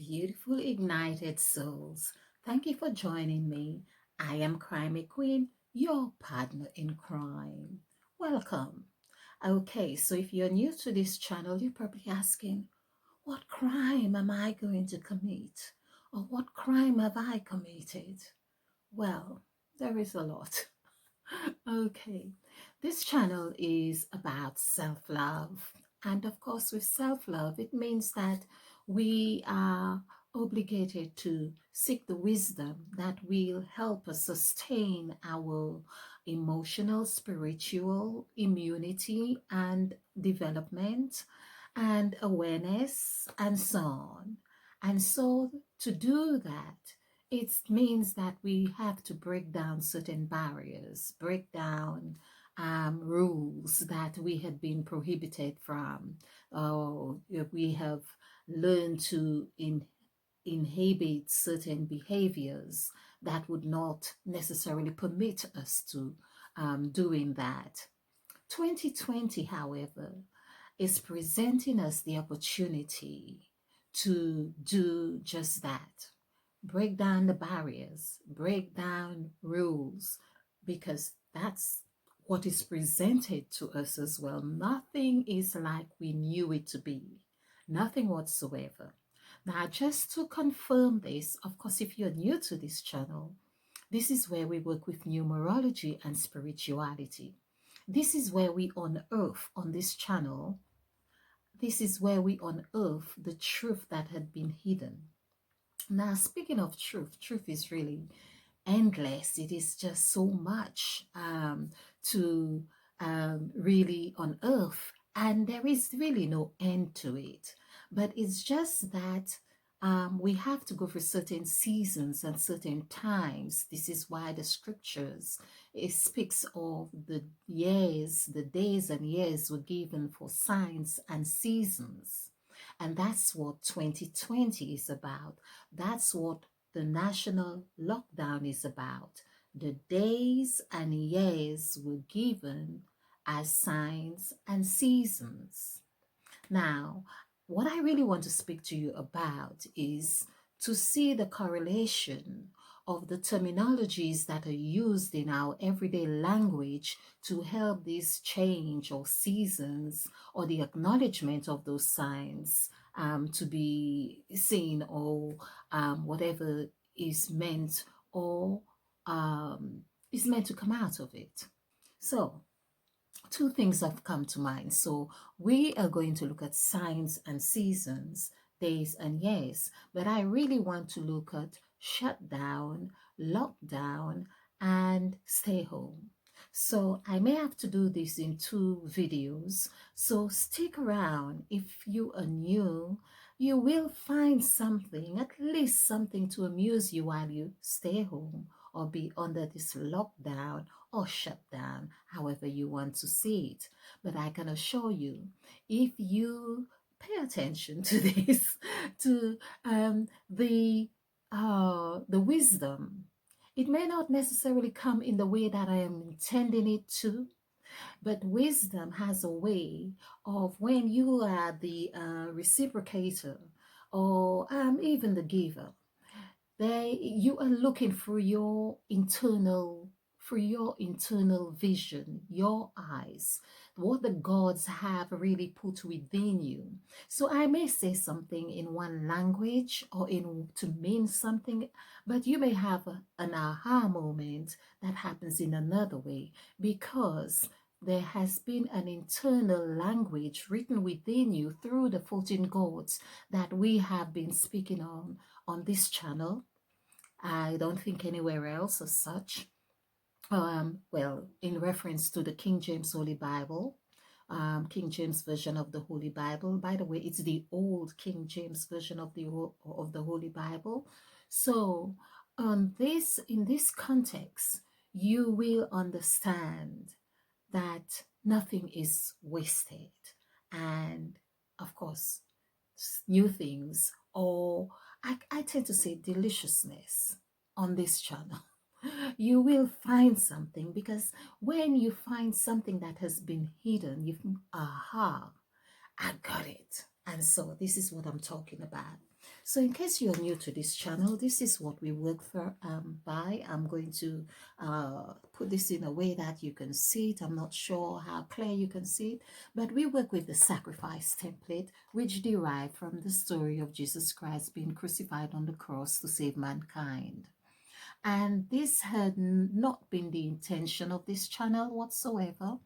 beautiful ignited souls. Thank you for joining me. I am Crime Queen, your partner in crime. Welcome. Okay, so if you're new to this channel, you're probably asking, what crime am I going to commit? Or what crime have I committed? Well, there is a lot. Okay, this channel is about self-love. And of course, with self-love, it means that we are obligated to seek the wisdom that will help us sustain our emotional, spiritual immunity and development and awareness and so on. And so to do that, it means that we have to break down certain barriers, break down rules that we had been prohibited from. We have learned to inhibit certain behaviors that would not necessarily permit us to doing that. 2020, however, is presenting us the opportunity to do just that. Break down the barriers, break down rules, because that's what is presented to us as well. Nothing is like we knew it to be, nothing whatsoever. Now, just to confirm this, of course, if you're new to this channel, this is where we work with numerology and spirituality. This is where we unearth on this channel. This is where we unearth the truth that had been hidden. Now, speaking of truth, truth is really endless. It is just so much to really unearth, and there is really no end to it. But it's just that we have to go for certain seasons and certain times. This is why the scriptures, it speaks of the years, the days and years were given for signs and seasons. And that's what 2020 is about. That's what the national lockdown is about. The days and years were given as signs and seasons. Now, what I really want to speak to you about is to see the correlation of the terminologies that are used in our everyday language to help this change or seasons or the acknowledgement of those signs to be seen, or whatever is meant or is meant to come out of it. So two things have come to mind. So we are going to look at signs and seasons, days and years, but I really want to look at shutdown, lockdown, and stay home. So I may have to do this in two videos. So stick around. If you are new, you will find something, at least something to amuse you while you stay home or be under this lockdown or shutdown, however you want to see it. But I can assure you, if you pay attention to this, to the wisdom, it may not necessarily come in the way that I am intending it to, but wisdom has a way of, when you are the reciprocator or even the giver, you are looking for your internal vision, your eyes, what the gods have really put within you. So I may say something in one language or in to mean something, but you may have an aha moment that happens in another way, because there has been an internal language written within you through the 14 gods that we have been speaking on this channel. I don't think anywhere else as such. Well, in reference to the King James Holy Bible, King James Version of the Holy Bible. By the way, it's the old King James Version of the Holy Bible. So, in this context, you will understand that nothing is wasted, and of course, new things, or I tend to say deliciousness on this channel. You will find something, because when you find something that has been hidden, you think, aha, I got it. And so this is what I'm talking about. So in case you're new to this channel, this is what we work for by. I'm going to put this in a way that you can see it. I'm not sure how clear you can see it, but we work with the sacrifice template, which derived from the story of Jesus Christ being crucified on the cross to save mankind. And this had not been the intention of this channel whatsoever,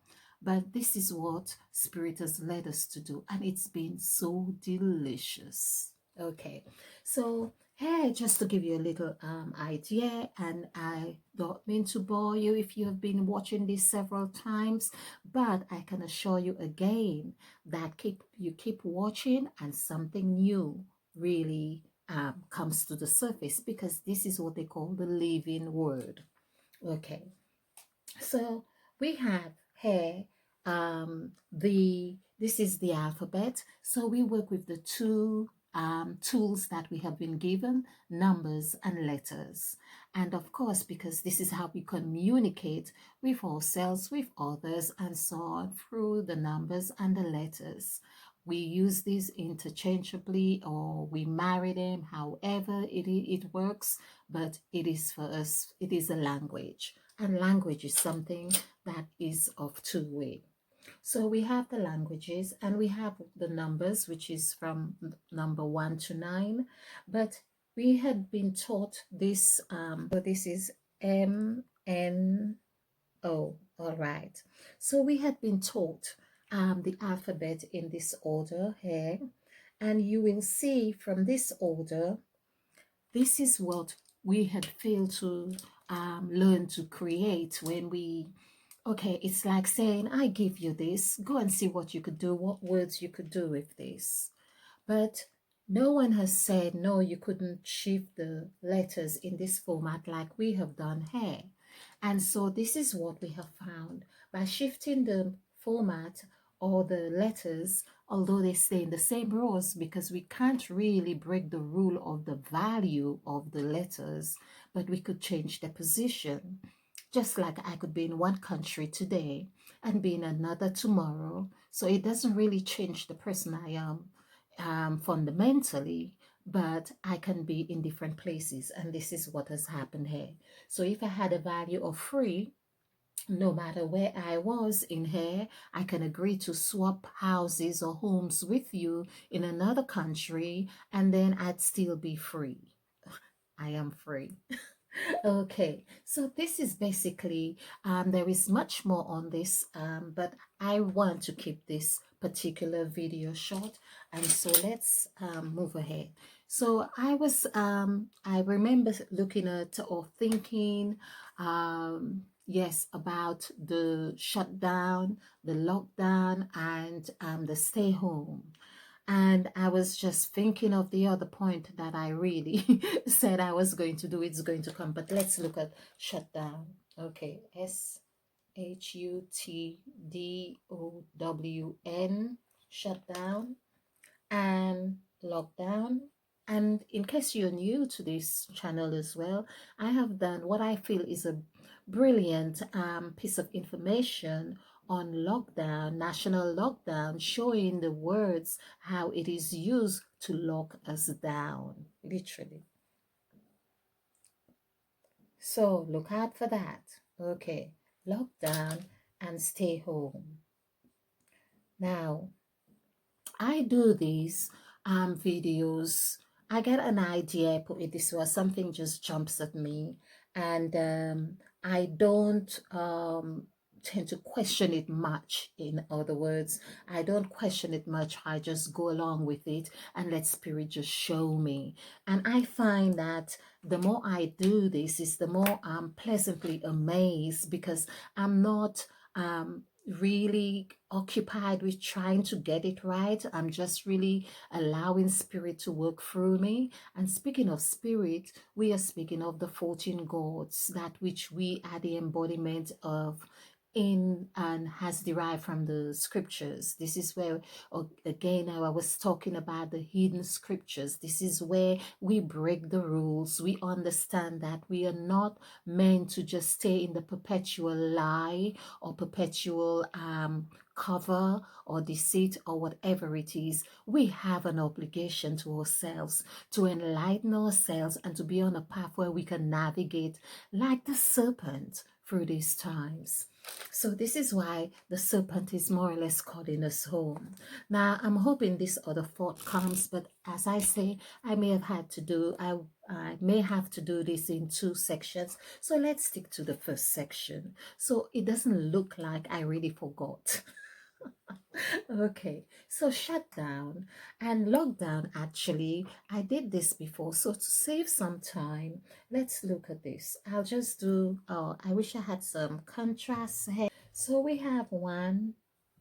but this is what Spirit has led us to do, and it's been so delicious. Okay, so hey, just to give you a little idea, and I don't mean to bore you if you have been watching this several times, but I can assure you again that you keep watching and something new really comes to the surface, because this is what they call the living word. Okay, so we have here this is the alphabet. So we work with the two tools that we have been given, numbers and letters. And of course, because this is how we communicate with ourselves, with others, and so on, through the numbers and the letters. We use these interchangeably, or we marry them, however it works, but it is for us, it is a language. And language is something that is of two-way. So we have the languages and we have the numbers, which is from number 1 to 9. But we had been taught this, so this is MNO. All right. So we had been taught the alphabet in this order here. And you will see from this order, this is what we had failed to learn to create when we, okay, it's like saying, I give you this, go and see what you could do, what words you could do with this. But no one has said, no, you couldn't shift the letters in this format like we have done here. And so this is what we have found. By shifting the format or the letters, although they stay in the same rows, because we can't really break the rule of the value of the letters, but we could change their position. Just like I could be in one country today and be in another tomorrow. So it doesn't really change the person I am fundamentally, but I can be in different places. And this is what has happened here. So if I had a value of 3, no matter where I was in here, I can agree to swap houses or homes with you in another country, and then I'd still be free. I am free. Okay, so this is basically, there is much more on this, but I want to keep this particular video short, and so let's move ahead. So I remember looking at or thinking, yes, about the shutdown, the lockdown, and the stay home. And I was just thinking of the other point that I really said I was going to do. It's going to come, but let's look at shutdown. Okay, SHUTDOWN, shutdown, and lockdown. And in case you're new to this channel as well, I have done what I feel is a brilliant piece of information on lockdown, national lockdown, showing the words how it is used to lock us down, literally. So look out for that. Okay, lockdown and stay home. Now, I do these videos. I get an idea, put it this way, something just jumps at me, and I don't tend to question it much. In other words, I don't question it much. I just go along with it and let spirit just show me. And I find that the more I do this, is the more I'm pleasantly amazed, because I'm not really occupied with trying to get it right. I'm just really allowing spirit to work through me. And speaking of spirit, we are speaking of the 14 gods, that which we are the embodiment of in and has derived from the scriptures. This is where, again, I was talking about the hidden scriptures. This is where we break the rules. We understand that we are not meant to just stay in the perpetual lie or perpetual cover or deceit or whatever it is, we have an obligation to ourselves to enlighten ourselves and to be on a path where we can navigate like the serpent through these times. So this is why the serpent is more or less calling us home. Now, I'm hoping this other thought comes, but as I say, I may have to do this in 2 sections. So let's stick to the first section. So it doesn't look like I really forgot. Okay, so shutdown and lockdown, actually, I did this before. So to save some time, let's look at this. I'll just do, oh, I wish I had some contrast here. So we have 1,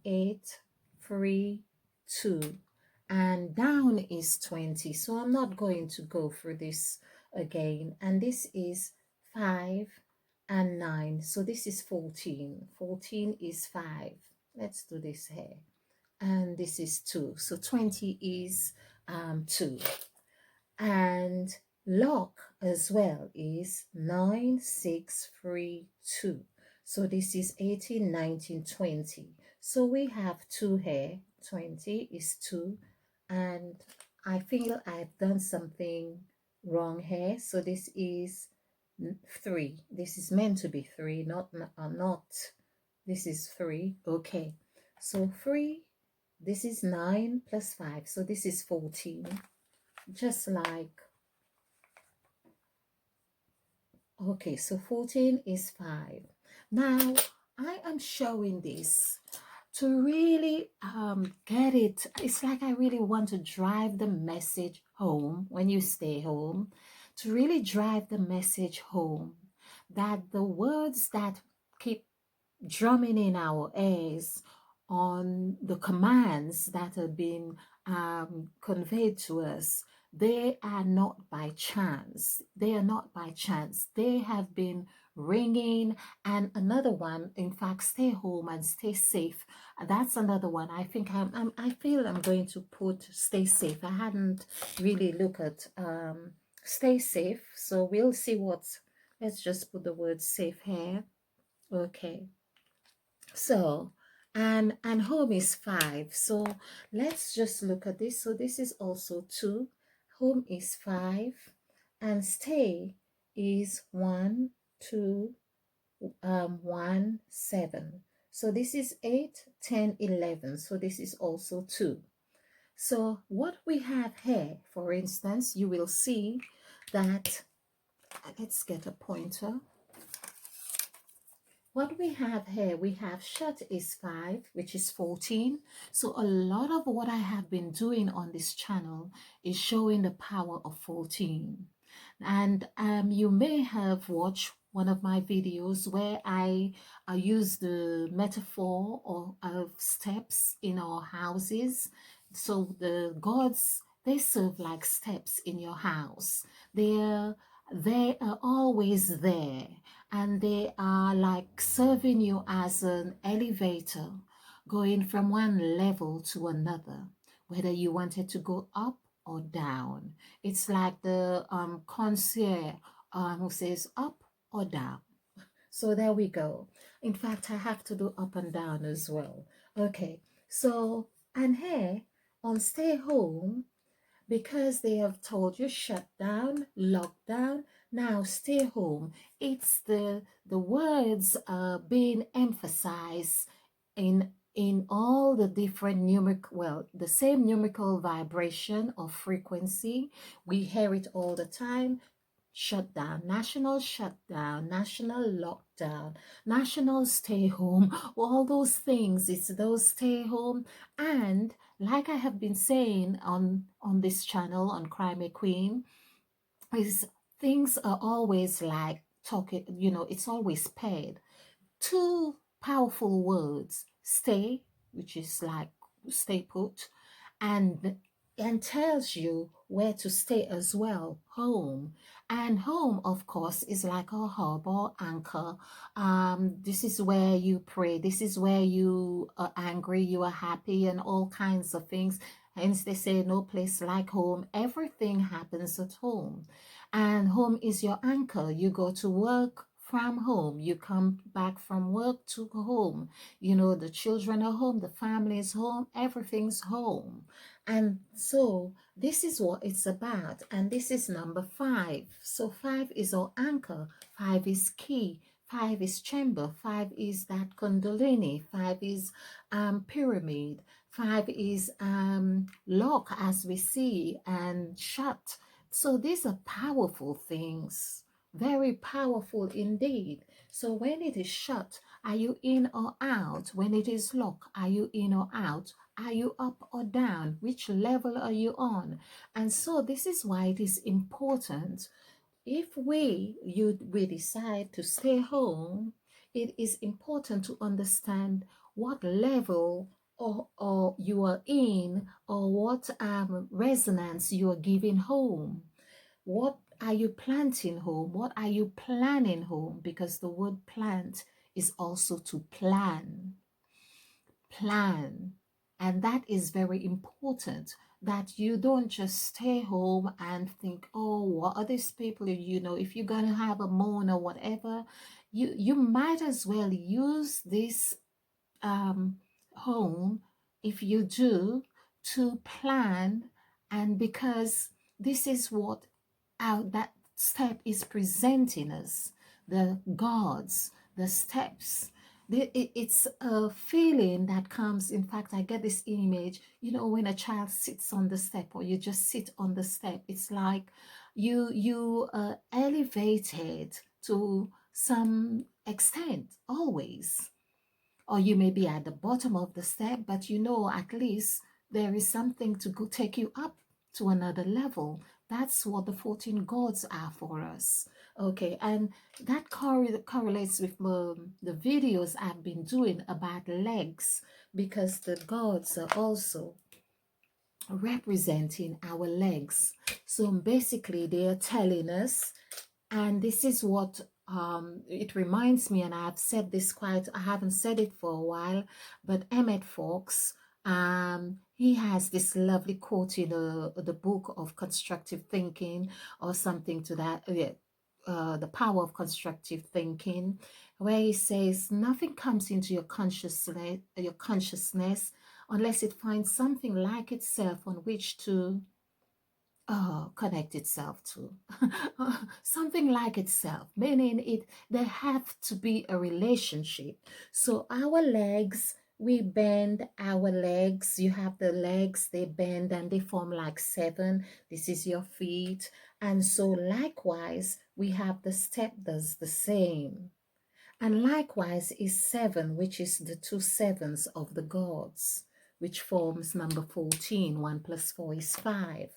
8, 3, 2, and down is 20. So I'm not going to go through this again. And this is 5 and 9. So this is 14. 14 is 5. Let's do this here. And this is 2. So 20 is 2. And lock as well is 9, 6, 3, 2. So this is 18, 19, 20. So we have 2 here. 20 is 2. And I feel I've done something wrong here. So this is 3. This is meant to be 3, not. This is 3. Okay. So 3, this is 9 plus 5. So this is 14. Just like, okay, so 14 is 5. Now, I am showing this to really get it. It's like I really want to drive the message home when you stay home, to really drive the message home that the words that keep drumming in our ears on the commands that have been conveyed to us, they are not by chance. They are not by chance. They have been ringing. And another one, in fact, stay home and stay safe. That's another one. I think I feel I'm going to put stay safe. I hadn't really looked at stay safe. So we'll see let's just put the word safe here. Okay. So, and home is 5. So let's just look at this. So this is also 2. Home is 5. And stay is 1, 2, 1, 7. So this is 8, 10, 11. So this is also 2. So what we have here, for instance, you will see that, let's get a pointer. What we have here, we have shut is 5, which is 14. So a lot of what I have been doing on this channel is showing the power of 14. And you may have watched one of my videos where I use the metaphor of steps in our houses. So the gods, they serve like steps in your house. They are always there, and they are like serving you as an elevator, going from one level to another, whether you wanted to go up or down. It's like the concierge who says up or down. So there we go. In fact, I have to do up and down as well. Okay, so, and here on stay home, because they have told you shut down, lockdown, now stay home. It's the words being emphasized in all the different the same numerical vibration or frequency. We hear it all the time. Shutdown, national lockdown, national stay home, all those things. It's those stay home. And like I have been saying on this channel on Crime a Queen, is things are always like talking, it's always paired. 2 powerful words, stay, which is like stay put, and tells you where to stay as well, home. And home, of course, is like a hub or anchor. This is where you pray. This is where you are angry, you are happy, and all kinds of things. Hence, they say no place like home. Everything happens at home. And home is your anchor. You go to work from home. You come back from work to home. You know, the children are home, the family is home, everything's home. And so this is what it's about. And this is number 5. So 5 is our anchor, 5 is key. 5 is chamber, 5 is that kundalini, 5 is pyramid, 5 is lock as we see and shut. So these are powerful things, very powerful indeed. So when it is shut, are you in or out? When it is locked, are you in or out? Are you up or down? Which level are you on? And so this is why it is important. If we decide to stay home, it is important to understand what level or you are in, or what resonance you are giving home. What are you planting home? What are you planning home? Because the word plant is also to plan. And that is very important, that you don't just stay home and think, oh, what are these people? You know, if you're going to have a moan or whatever, you might as well use this um, home, if you do, to plan. And because this is what that step is presenting us, the gods, the steps. It's a feeling that comes. In fact, I get this image, you know, when a child sits on the step, or you just sit on the step, it's like you are elevated to some extent always. Or you may be at the bottom of the step, but you know, at least there is something to go take you up to another level. That's what the 14 gods are for us. Okay, and that correlates with the videos I've been doing about legs, because the gods are also representing our legs. So basically, they are telling us, and this is what it reminds me, and I've said this I haven't said it for a while, but Emmett Fox, he has this lovely quote in the book of constructive thinking, or something to that, the power of constructive thinking, where he says nothing comes into your consciousness unless it finds something like itself on which to connect itself to. Something like itself, meaning there have to be a relationship. So our legs, we bend our legs. You have the legs, they bend and they form like 7. This is your feet. And so likewise, we have the step does the same. And likewise is 7, which is the 2 sevens of the gods, which forms number 14. 1 plus 4 is 5.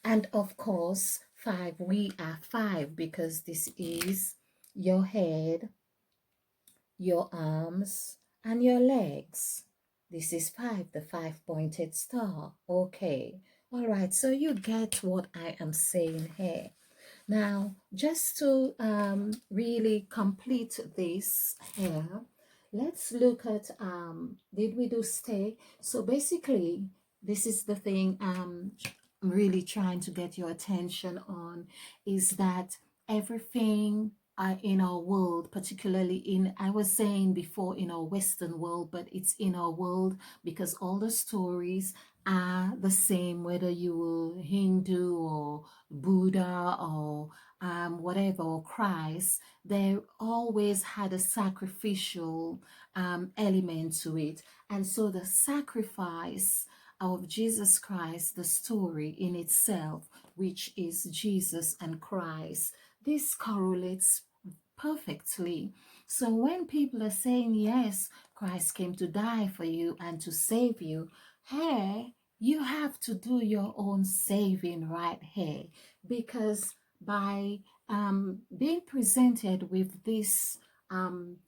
And of course, 5, we are 5, because this is your head, your arms, and your legs. This is 5, the 5-pointed star. Okay. All right. So you get what I am saying here. Now, just to really complete this here, let's look at, did we do stay? So basically, this is the thing I'm really trying to get your attention on, is that everything in our world, particularly I was saying before, in our Western world, but it's in our world, because all the stories are the same, whether you were Hindu or Buddha or whatever, or Christ, they always had a sacrificial element to it. And so the sacrifice of Jesus Christ, the story in itself, which is Jesus and Christ, this correlates perfectly. So when people are saying, yes, Christ came to die for you and to save you, hey, you have to do your own saving right here, because by being presented with this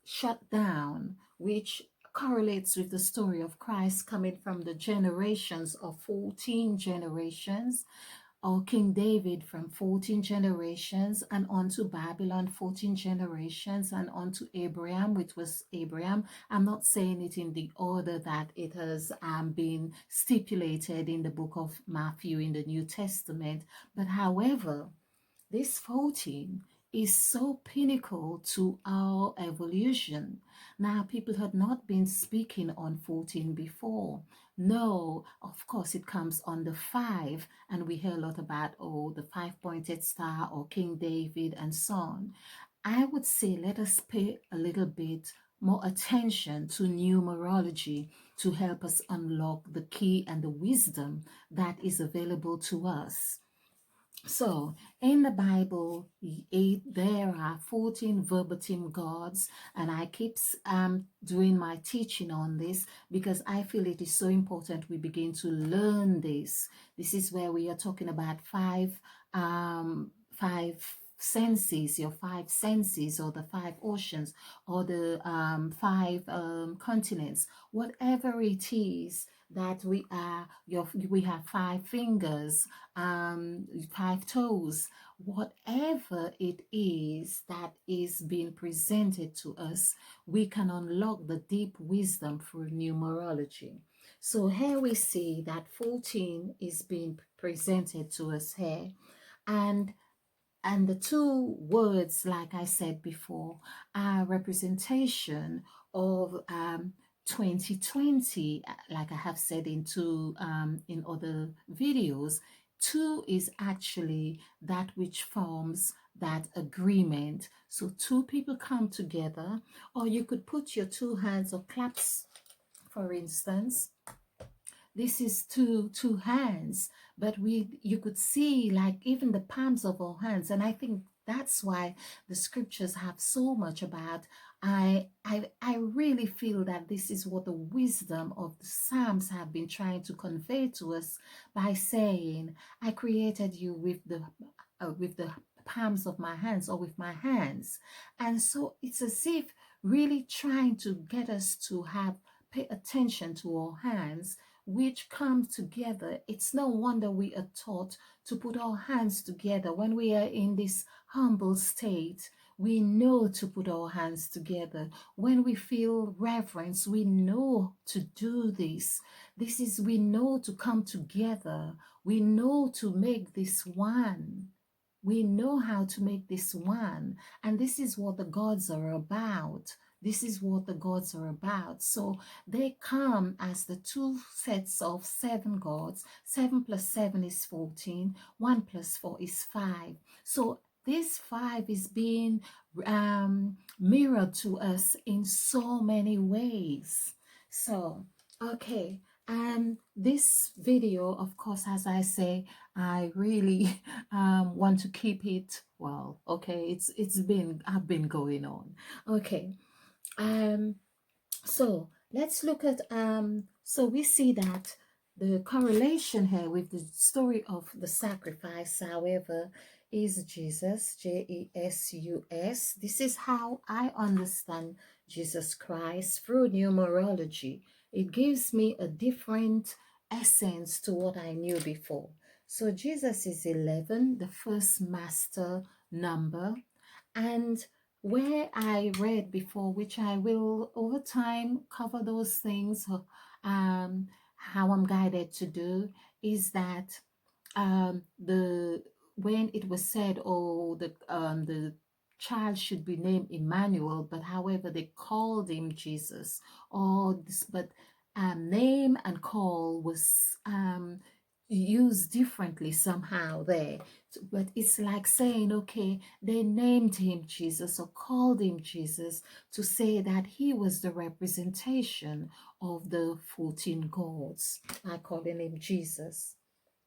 shutdown, which correlates with the story of Christ coming from the generations of 14 generations, or King David from 14 generations, and on to Babylon 14 generations, and on to Abraham, which was Abraham. I'm not saying it in the order that it has been stipulated in the book of Matthew in the New Testament, but however, this 14 is so pinnacle to our evolution. Now, people had not been speaking on 14 before. No, of course, it comes on the 5, and we hear a lot about, oh, the 5-pointed star or King David and so on. I would say let us pay a little bit more attention to numerology to help us unlock the key and the wisdom that is available to us. So, in the Bible, there are 14 verbatim gods, and I keep doing my teaching on this because I feel it is so important we begin to learn this. This is where we are talking about five senses, your 5 senses, or the 5 oceans, or the 5 continents, whatever it is that we have 5 fingers, 5 toes, whatever it is that is being presented to us, we can unlock the deep wisdom through numerology. So here we see that 14 is being presented to us here, and the two words, like I said before, are representation of 2020. Like I have said in other videos. Two is actually that which forms that agreement. So two people come together, or you could put your two hands or claps, for instance. This is two hands, but you could see like even the palms of our hands, and I think that's why the scriptures have so much about. I really feel that this is what the wisdom of the Psalms have been trying to convey to us by saying, I created you with the palms of my hands, or with my hands. And so it's as if really trying to get us to have pay attention to our hands, which come together. It's no wonder we are taught to put our hands together when we are in this humble state. We know to put our hands together. When we feel reverence, we know to do this. We know to come together. We know to make this one. We know how to make this one. And this is what the gods are about. This is what the gods are about. So they come as the two sets of 7 gods. 7 plus 7 is 14. 1 plus 4 is 5. So this 5 is being mirrored to us in so many ways. So, okay. This video, of course, as I say, I really want to keep it well. Okay, I've been going on. Okay, so let's look at so we see that the correlation here with the story of the sacrifice, however, is Jesus, Jesus. This is how I understand Jesus Christ through numerology. It gives me a different essence to what I knew before. So Jesus is 11, the first master number, and where I read before, which I will over time cover those things, how I'm guided to do, is that the when it was said, oh, the child should be named Emmanuel, but however they called him Jesus, or this, but name and call was used differently somehow there. But it's like saying, okay, they named him Jesus or called him Jesus to say that he was the representation of the 14 gods by calling him Jesus.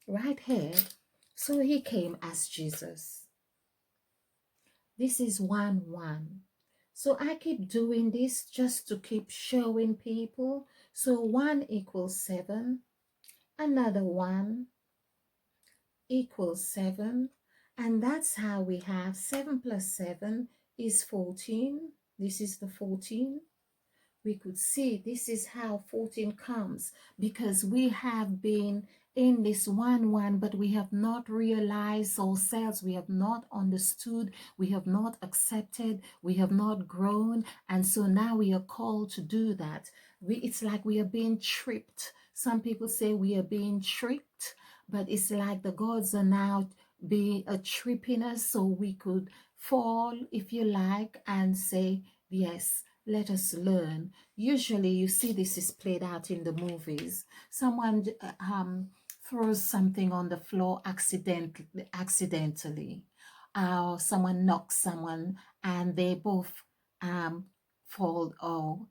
Right here, so he came as Jesus. This is 1 1. So I keep doing this just to keep showing people. So 1 equals 7, another 1 equals 7, and that's how we have 7 plus 7 is 14. This is the 14. We could see this is how 14 comes, because we have been in this 1 1, but we have not realized ourselves, we have not understood, we have not accepted, we have not grown, and so now we are called to do that. It's like we are being tricked. Some people say we are being tricked, but it's like the gods are now be tripping us so we could fall if you like and say, yes, let us learn. Usually you see this is played out in the movies. Someone throws something on the floor accidentally, or someone knocks someone and they both um, fall or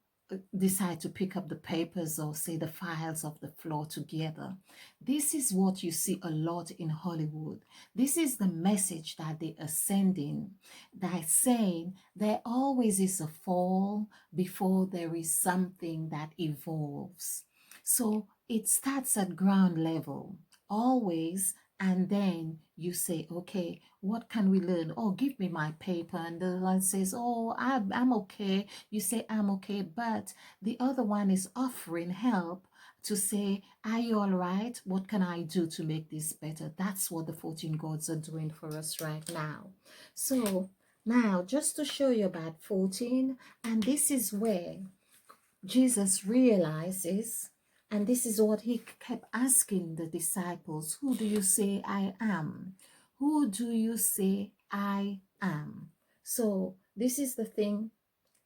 decide to pick up the papers or say the files of the floor together. This is what you see a lot in Hollywood. This is the message that they are sending. They're saying there always is a fall before there is something that evolves. So it starts at ground level, always, and then you say, okay, what can we learn? Oh, give me my paper. And the one says, oh, I'm okay. You say, I'm okay. But the other one is offering help to say, are you all right? What can I do to make this better? That's what the 14 gods are doing for us right now. So now, just to show you about 14, and this is where Jesus realizes, and this is what he kept asking the disciples, who do you say I am? Who do you say I am? So this is the thing.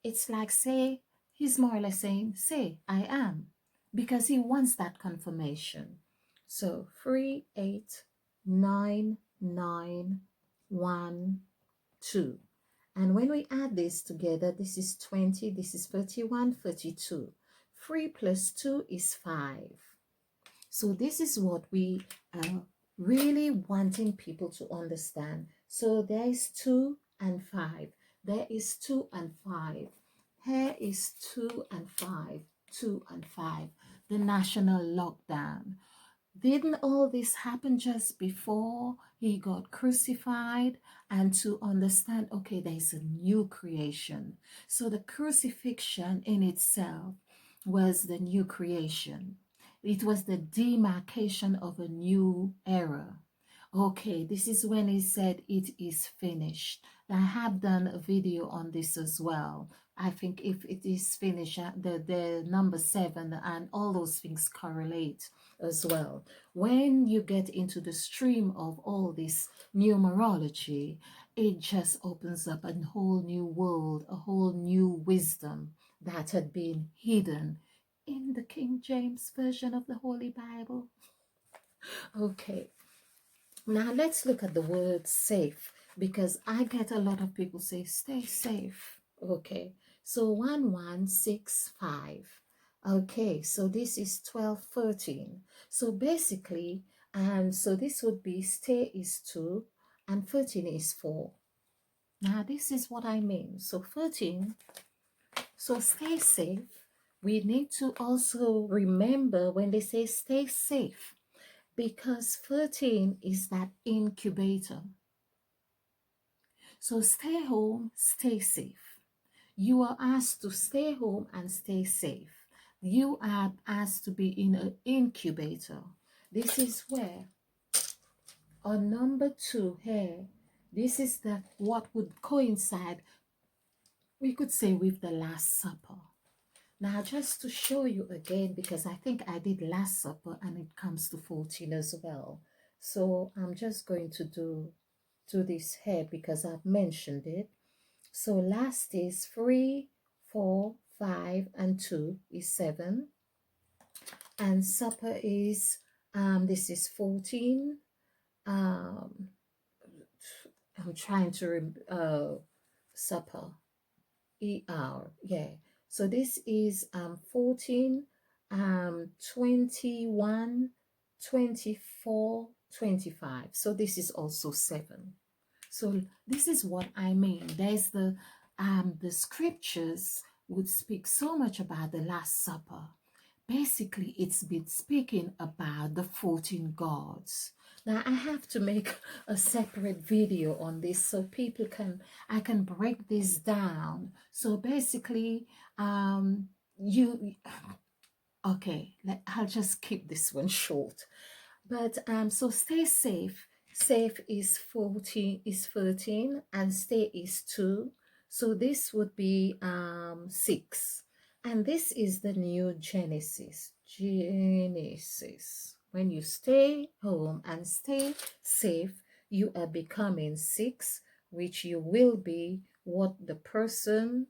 It's like say, he's more or less saying, say I am, because he wants that confirmation. So 3, 8, 9, 9, 1, 2. And when we add this together, this is 20, this is 31, 32. 3 plus 2 is 5. So this is what we are really wanting people to understand. So there is 2 and 5. There is 2 and 5. Here is 2 and 5. 2 and 5. The national lockdown. Didn't all this happen just before he got crucified? And to understand, okay, there's a new creation. So the crucifixion in itself was the new creation. It was the demarcation of a new era. Okay, this is when he said it is finished. I have done a video on this as well. I think if it is finished, the number 7 and all those things correlate as well. When you get into the stream of all this numerology, it just opens up a whole new world, a whole new wisdom that had been hidden in the King James Version of the Holy Bible. Okay, now let's look at the word safe, because I get a lot of people say stay safe. Okay, so 1165. Okay, so this is 1213. So basically, so this would be stay is 2 and 13 is 4. Now this is what I mean. So 13, so stay safe. We need to also remember when they say stay safe, because 13 is that incubator. So stay home, stay safe. You are asked to stay home and stay safe. You are asked to be in an incubator. This is where on number 2 here, this is the what would coincide, we could say, with the Last Supper. Now, just to show you again, because I think I did Last Supper and it comes to 14 as well. So I'm just going to do this here because I've mentioned it. So last is 3, 4, 5, and 2 is 7. And supper is, this is 14. I'm trying to, supper. ER, yeah. So this is 14, 21, 24, 25. So this is also 7. So this is what I mean. There's the scriptures would speak so much about the Last Supper. Basically, it's been speaking about the 14 gods. Now, I have to make a separate video on this so people I can break this down. So basically, okay, I'll just keep this one short. But so stay safe. Safe is 13 and stay is 2. So this would be 6. And this is the new Genesis. Genesis. When you stay home and stay safe, you are becoming 6. which you will be what the person,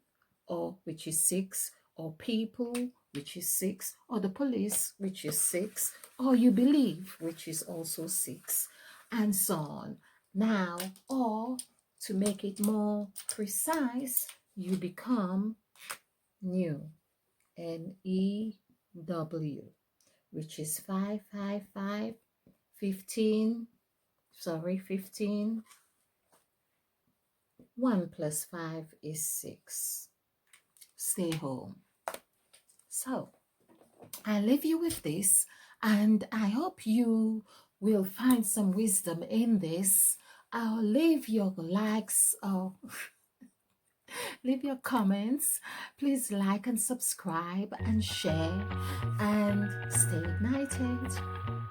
or which is 6, or people, which is 6, or the police, which is 6, or you believe, which is also 6, and so on. Now, or to make it more precise, you become new, NEW, which is 555, 15, sorry, 15. 1 plus 5 is 6. Stay home. So, I leave you with this, and I hope you will find some wisdom in this. I'll leave your likes or leave your comments. Please like and subscribe and share, and stay ignited.